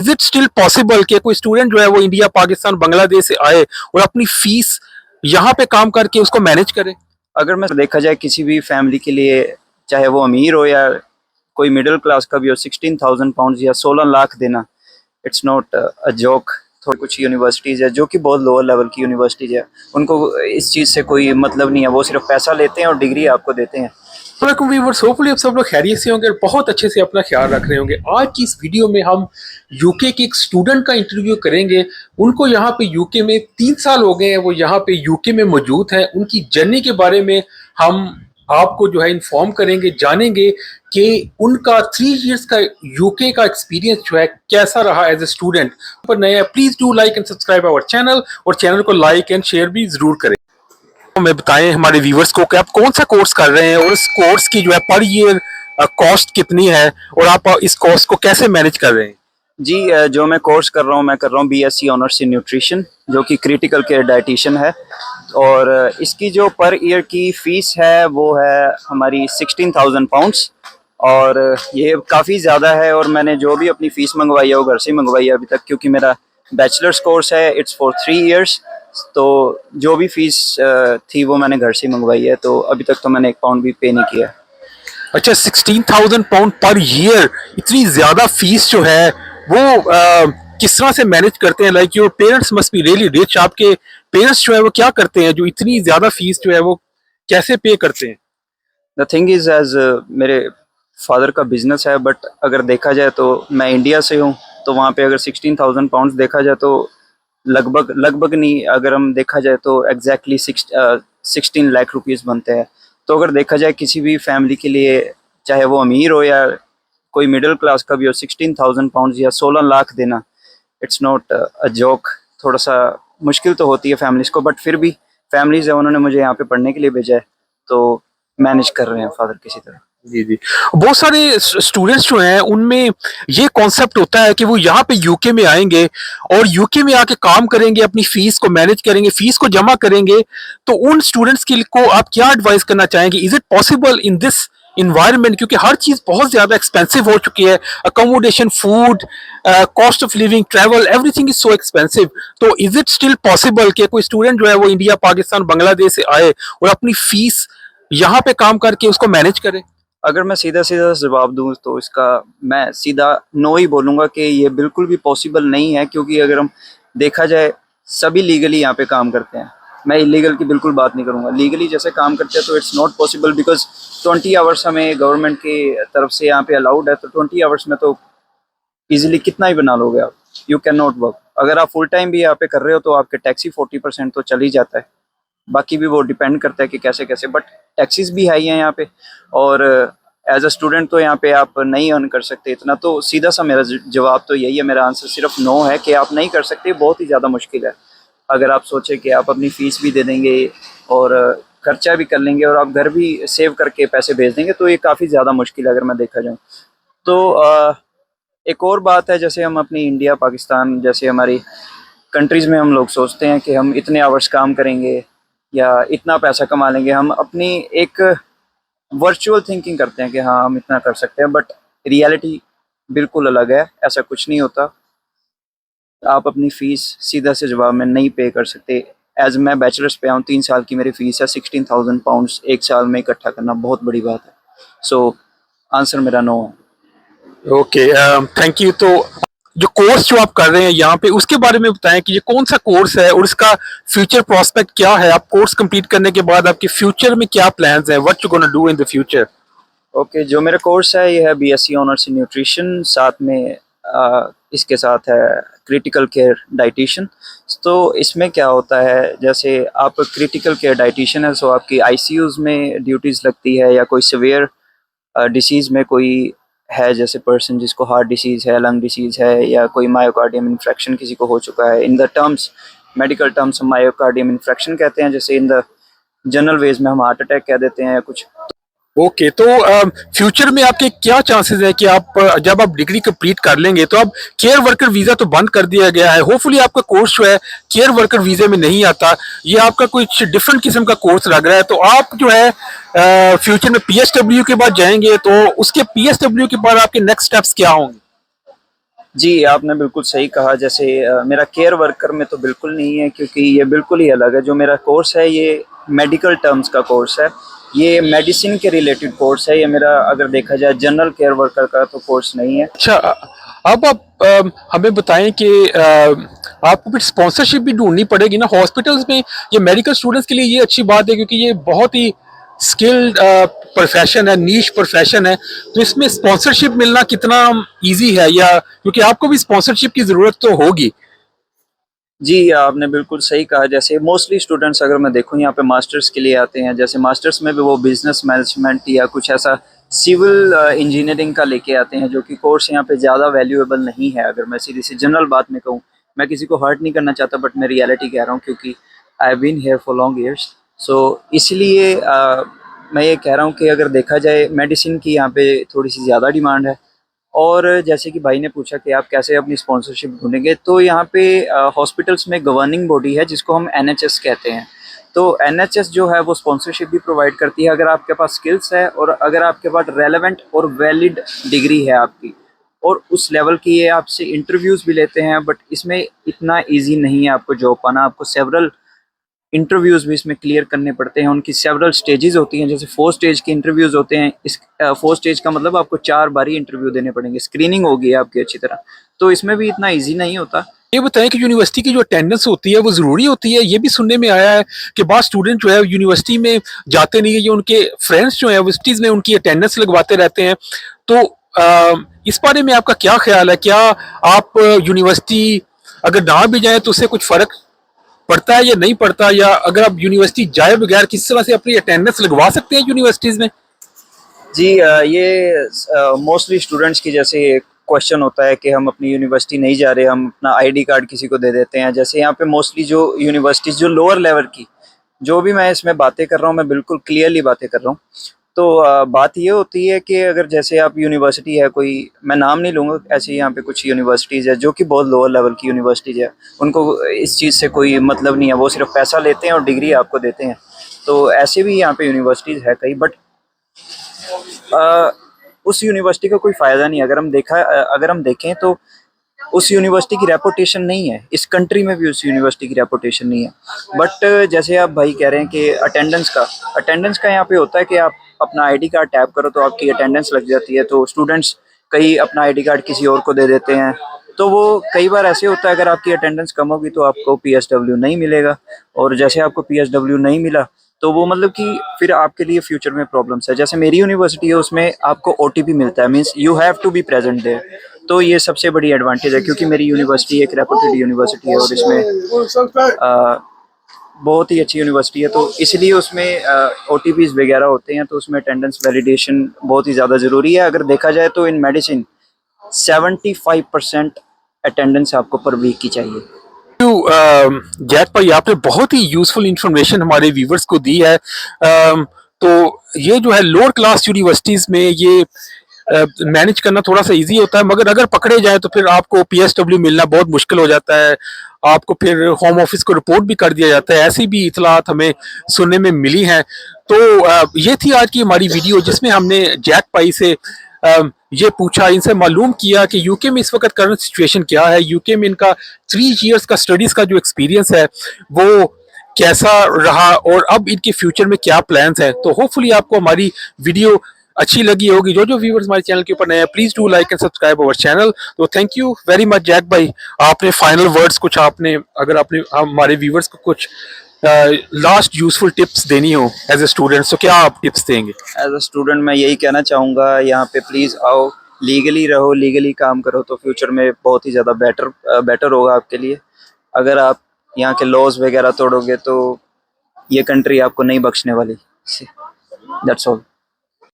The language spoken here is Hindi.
इज इट स्टिल पॉसिबल कि कोई स्टूडेंट जो है वो इंडिया, पाकिस्तान, बांग्लादेश से आए और अपनी फीस यहाँ पे काम करके उसको मैनेज करे? अगर मैं देखा जाए किसी भी फैमिली के लिए, चाहे वो अमीर हो या कोई मिडिल क्लास का भी हो, 16,000 पाउंड या 16 लाख देना, इट्स नॉट अ जोक। थोड़ी कुछ यूनिवर्सिटीज़ है जो कि बहुत लोअर लेवल की यूनिवर्सिटीज़ है, उनको इस चीज़ से कोई मतलब नहीं है, वो सिर्फ पैसा लेते हैं और डिग्री आपको देते हैं। वालेकुम व्यूअर्स, होपफुली आप सब लोग खैरियत से होंगे और बहुत अच्छे से अपना ख्याल रख रहे होंगे। आज की इस वीडियो में हम यूके के एक स्टूडेंट का इंटरव्यू करेंगे। उनको यहाँ पे यूके में 3 साल हो गए हैं, वो यहाँ पे यूके में मौजूद हैं। उनकी जर्नी के बारे में हम आपको जो है इन्फॉर्म करेंगे, जानेंगे कि उनका 3 इयर्स का यूके का एक्सपीरियंस जो है कैसा रहा एज ए स्टूडेंट। पर नया please do like and subscribe our channel, और चैनल को लाइक एंड शेयर भी जरूर करें। हमें बताएं हमारे व्यूवर्स को कि आप कौन सा कोर्स कर रहे हैं और इस कोर्स की जो है पर ईयर कॉस्ट कितनी है और आप इस कॉस्ट को कैसे मैनेज कर रहे हैं? जी, जो मैं कोर्स कर रहा हूँ, मैं कर रहा हूँ बीएससी ऑनर्स इन न्यूट्रिशन, जो कि क्रिटिकल केयर डाइटिशियन है। और इसकी जो पर ईयर की फ़ीस है वो है हमारी 16,000 पाउंड्स। और ये काफ़ी ज़्यादा है, और मैंने जो भी अपनी फ़ीस मंगवाई है वो घर से ही मंगवाई है अभी तक, क्योंकि मेरा बैचलर्स कोर्स है, इट्स फॉर 3 इयर्स। तो जो भी फ़ीस थी वो मैंने घर से ही मंगवाई है, तो अभी तक तो मैंने 1 पाउंड भी पे नहीं किया है। अच्छा, 16,000 पाउंड पर ईयर, इतनी ज्यादा फीस जो है वो किस तरह से मैनेज करते हैं? Like your parents must be really rich. आपके पेरेंट्स जो है वो क्या करते हैं जो इतनी ज्यादा फीस जो है वो कैसे पे करते हैं? द थिंग इज़, एज मेरे फादर का बिजनेस है, बट अगर देखा जाए तो मैं इंडिया से हूँ, तो वहाँ पे अगर 16,000 पाउंड देखा जाए तो लगभग लगभग नहीं, अगर हम देखा जाए तो एग्जैक्टली 16 लाख रुपीज़ बनते हैं। तो अगर देखा जाए किसी भी फैमिली के लिए, चाहे वो अमीर हो या कोई मिडिल क्लास का भी हो, 16,000 पाउंड या 16 लाख देना, इट्स नॉट अ जोक। थोड़ा सा मुश्किल तो होती है फैमिलीज़ को, बट फिर भी फैमिलीज़ है, उन्होंने मुझे यहाँ पे पढ़ने के लिए भेजा है, तो मैनेज कर रहे हैं फादर किसी तरह। जी जी। बहुत सारे स्टूडेंट्स जो हैं उनमें ये कॉन्सेप्ट होता है कि वो यहाँ पे यूके में आएंगे और यूके में आके काम करेंगे, अपनी फीस को मैनेज करेंगे, फीस को जमा करेंगे। तो उन स्टूडेंट्स के को आप क्या एडवाइस करना चाहेंगे? Is it possible in this environment? क्योंकि हर चीज बहुत ज्यादा एक्सपेंसिव हो चुकी है। Accommodation, food, cost of living, travel, everything is so expensive. तो इज इट स्टिल पॉसिबल कि कोई स्टूडेंट जो है वो इंडिया, पाकिस्तान, बांग्लादेश से आए और अपनी फीस यहाँ पे काम करके उसको मैनेज करे? अगर मैं सीधा सीधा जवाब दूँ तो इसका मैं सीधा नो ही बोलूँगा कि ये बिल्कुल भी पॉसिबल नहीं है, क्योंकि अगर हम देखा जाए सभी लीगली यहाँ पे काम करते हैं। मैं इलीगल की बिल्कुल बात नहीं करूँगा, लीगली जैसे काम करते हैं तो it's not possible, because 20 hours हमें गवर्नमेंट की तरफ से यहाँ पे अलाउड है। तो 20 आवर्स में तो इजीली कितना ही बना लोगे आप, यू कैन नॉट वर्क। अगर आप फुल टाइम भी यहाँ पे कर रहे हो तो आपके टैक्सी 40% तो चल ही जाता है। बाकी भी वो डिपेंड करता है कि कैसे कैसे, बट टैक्सीज भी हाई हैं यहाँ पे। और एज अ स्टूडेंट तो यहाँ पे आप नहीं अर्न कर सकते इतना। तो सीधा सा मेरा जवाब तो यही है, मेरा आंसर सिर्फ नो है कि आप नहीं कर सकते, बहुत ही ज़्यादा मुश्किल है। अगर आप सोचें कि आप अपनी फ़ीस भी दे देंगे और खर्चा भी कर लेंगे और आप घर भी सेव करके पैसे भेज देंगे, तो ये काफ़ी ज़्यादा मुश्किल है अगर मैं देखा जाऊँ तो। एक और बात है, जैसे हम अपनी इंडिया, पाकिस्तान जैसे हमारी कंट्रीज़ में हम लोग सोचते हैं कि हम इतने आवर्स काम करेंगे या इतना पैसा कमा लेंगे। हम अपनी एक वर्चुअल थिंकिंग करते हैं कि हाँ हम इतना कर सकते हैं, बट रियलिटी बिल्कुल अलग है, ऐसा कुछ नहीं होता। आप अपनी फ़ीस सीधा से जवाब में नहीं पे कर सकते। एज मैं बैचलर्स पे आऊँ, 3 साल की मेरी फ़ीस है, 16,000 पाउंड्स एक साल में इकट्ठा करना बहुत बड़ी बात है। सो आंसर मेरा नो है। Okay, thank you. तो जो कोर्स जो आप कर रहे हैं यहाँ पे, उसके बारे में बताएं कि ये कौन सा कोर्स है और इसका फ्यूचर प्रोस्पेक्ट क्या है? आप कोर्स कंप्लीट करने के बाद आपके फ्यूचर में क्या प्लान्स हैं? What you gonna do in the future? Okay, जो मेरा कोर्स है ये है बीएससी ऑनर्स इन न्यूट्रिशन, साथ में इसके साथ है क्रिटिकल केयर डाइटिशियन। तो इसमें क्या होता है, जैसे आप क्रिटिकल केयर डाइटिशियन है, सो आपकी आईसीयूज़ में ड्यूटीज़ लगती है, या कोई सीवियर डिसीज़ में कोई है, जैसे पर्सन जिसको हार्ट डिसीज़ है, लंग डिसीज़ है, या कोई मायोकार्डियम इन्फेक्शन किसी को हो चुका है। In the terms, medical terms, हम मायोकार्डियम इन्फेक्शन कहते हैं, जैसे इन द जनरल वेज में हम हार्ट अटैक कह देते हैं या कुछ। ओके, तो फ्यूचर में आपके क्या चांसेस है कि आप जब आप डिग्री कंप्लीट कर लेंगे तो अब केयर वर्कर वीजा तो बंद कर दिया गया है, होपफुली आपका कोर्स जो है केयर वर्कर वीजे में नहीं आता, ये आपका कुछ डिफरेंट किस्म का कोर्स लग रहा है। तो आप जो है फ्यूचर में पीएसडब्ल्यू के बाद जाएंगे, तो उसके पीएसडब्ल्यू के बाद आपके नेक्स्ट स्टेप्स क्या होंगे? जी, आपने बिल्कुल सही कहा। जैसे मेरा केयर वर्कर में तो बिल्कुल नहीं है, क्योंकि ये बिल्कुल ही अलग है। जो मेरा कोर्स है ये मेडिकल टर्म्स का कोर्स है, ये मेडिसिन के रिलेटेड कोर्स है। ये मेरा अगर देखा जाए जनरल केयर वर्कर का तो कोर्स नहीं है। अच्छा, अब आप हमें बताएं कि आपको फिर स्पॉन्सरशिप भी ढूंढनी पड़ेगी ना हॉस्पिटल्स में। ये मेडिकल स्टूडेंट्स के लिए ये अच्छी बात है, क्योंकि ये बहुत ही स्किल्ड प्रोफेशन है, नीश प्रोफेशन है। तो इसमें स्पॉन्सरशिप मिलना कितना इजी है, या क्योंकि आपको भी स्पॉन्सरशिप की ज़रूरत तो होगी। जी, आपने बिल्कुल सही कहा। जैसे मोस्टली स्टूडेंट्स अगर मैं देखूँ यहाँ पे मास्टर्स के लिए आते हैं। जैसे मास्टर्स में भी वो बिज़नेस मैनेजमेंट या कुछ ऐसा सिविल इंजीनियरिंग का लेके आते हैं, जो कि कोर्स यहाँ पे ज़्यादा वैल्यूएबल नहीं है। अगर मैं सीधी सी जनरल बात में कहूँ, मैं किसी को हर्ट नहीं करना चाहता, बट मैं रियलिटी कह रहा हूँ, क्योंकि I have been here for long years. So इसलिए मैं ये कह रहा हूँ कि अगर देखा जाए मेडिसिन की यहाँ पे थोड़ी सी ज़्यादा डिमांड है। और जैसे कि भाई ने पूछा कि आप कैसे अपनी स्पॉन्सरशिप ढूँढेंगे, तो यहाँ पे हॉस्पिटल्स में गवर्निंग बॉडी है जिसको हम एनएचएस कहते हैं। तो एनएचएस जो है वो स्पॉन्सरशिप भी प्रोवाइड करती है, अगर आपके पास स्किल्स है और अगर आपके पास रेलेवेंट और वैलिड डिग्री है आपकी, और उस लेवल की ये आपसे इंटरव्यूज़ भी लेते हैं। बट इसमें इतना ईजी नहीं है आपको जॉब पाना। आपको सेवरल इंटरव्यूज़ भी इसमें क्लियर करने पड़ते हैं। उनकी सेवरल स्टेजेस होती हैं। जैसे 4 स्टेज के इंटरव्यूज़ होते हैं। इस 4 स्टेज का मतलब आपको 4 बारी इंटरव्यू देने पड़ेंगे, स्क्रीनिंग होगी आपकी अच्छी तरह। तो इसमें भी इतना ईजी नहीं होता। ये बताएं कि यूनिवर्सिटी की जो अटेंडेंस होती है वो ज़रूरी होती है। ये भी सुनने में आया है कि बहुत स्टूडेंट जो है यूनिवर्सिटी में जाते नहीं है, ये उनके फ्रेंड्स जो है यूनिवर्सिटीज़ में उनकी अटेंडेंस लगवाते रहते हैं। तो इस बारे में आपका क्या ख्याल है? क्या आप यूनिवर्सिटी अगर ना भी जाए तो उससे कुछ फ़र्क पड़ता है या नहीं पड़ता, या अगर आप यूनिवर्सिटी जाए बगैर किस तरह से अपनी अटेंडेंस लगवा सकते हैं यूनिवर्सिटीज़ में? जी, ये मोस्टली स्टूडेंट्स की जैसे क्वेश्चन होता है कि हम अपनी यूनिवर्सिटी नहीं जा रहे, हम अपना आईडी कार्ड किसी को दे देते हैं। जैसे यहाँ पे मोस्टली जो यूनिवर्सिटीज़ जो लोअर लेवल की, जो भी मैं इसमें बातें कर रहा हूँ, मैं बिल्कुल क्लियरली बातें कर रहा हूँ। तो बात ये होती है कि अगर जैसे आप यूनिवर्सिटी है कोई, मैं नाम नहीं लूँगा, ऐसे यहाँ पे कुछ यूनिवर्सिटीज़ है जो कि बहुत लोअर लेवल की यूनिवर्सिटीज़ है। उनको इस चीज़ से कोई मतलब नहीं है, वो सिर्फ पैसा लेते हैं और डिग्री आपको देते हैं। तो ऐसे भी यहाँ पे यूनिवर्सिटीज़ है कई, बट अ, उस यूनिवर्सिटी का कोई फ़ायदा नहीं है। अगर हम देखें तो उस यूनिवर्सिटी की रेपुटेशन नहीं है, इस कंट्री में भी उस यूनिवर्सिटी की रेपुटेशन नहीं है। बट जैसे आप भाई कह रहे हैं कि अटेंडेंस का यहाँ पे होता है कि आप अपना आईडी कार्ड टैप करो तो आपकी अटेंडेंस लग जाती है। तो स्टूडेंट्स कई अपना आईडी कार्ड किसी और को दे देते हैं। तो वो कई बार ऐसे होता है, अगर आपकी अटेंडेंस कम होगी तो आपको पीएसडब्ल्यू नहीं मिलेगा, और जैसे आपको पीएसडब्ल्यू नहीं मिला तो वो मतलब कि फिर आपके लिए फ्यूचर में प्रॉब्लम्स है। जैसे मेरी यूनिवर्सिटी है, उसमें आपको ओटीपी मिलता है, means you have to be present there. तो ये सबसे बड़ी एडवांटेज है, क्योंकि मेरी यूनिवर्सिटी एक रेपुटेड यूनिवर्सिटी है और इसमें बहुत ही अच्छी यूनिवर्सिटी है। तो इसलिए उसमें ओटीपीज वगैरह होते हैं, तो उसमें अटेंडेंस वैलिडेशन बहुत ही ज़्यादा ज़रूरी है। अगर देखा जाए तो इन मेडिसिन 75% अटेंडेंस आपको पर वीक की चाहिए। जैक भाई, आपने बहुत ही यूजफुल इंफॉर्मेशन हमारे व्यूवर्स को दी है। तो ये जो है लोअर क्लास यूनिवर्सिटीज में ये मैनेज करना थोड़ा सा इजी होता है, मगर अगर पकड़े जाए तो फिर आपको पीएसडब्ल्यू मिलना बहुत मुश्किल हो जाता है। आपको फिर होम ऑफिस को रिपोर्ट भी कर दिया जाता है। ऐसी भी इतलात हमें सुनने में मिली हैं। तो ये थी आज की हमारी वीडियो, जिसमें हमने जैक भाई से ये पूछा, इनसे मालूम किया कि यूके में इस वक्त करंट सिचुएशन क्या है, यूके में इनका 3 इयर्स का स्टडीज का जो एक्सपीरियंस है वो कैसा रहा, और अब इनके फ्यूचर में क्या प्लान्स हैं। तो होपफुली आपको हमारी वीडियो अच्छी लगी होगी। जो जो व्यूवर्स हमारे चैनल के ऊपर नए हैं, please do like and subscribe our channel. तो thank you very much Jack भाई। आपने फाइनल वर्ड्स कुछ, आपने अगर आपने हमारे व्यूवर्स को कुछ लास्ट यूजफुल टिप्स देनी हो एज ए स्टूडेंट, तो क्या आप टिप्स देंगे? एज अ स्टूडेंट मैं यही कहना चाहूँगा, यहाँ पे प्लीज़ आओ, लीगली रहो, लीगली काम करो, तो फ्यूचर में बहुत ही ज़्यादा बेटर होगा आपके लिए। अगर आप यहाँ के लॉज वगैरह तोड़ोगे तो ये कंट्री आपको नहीं बख्शने वाली। That's all.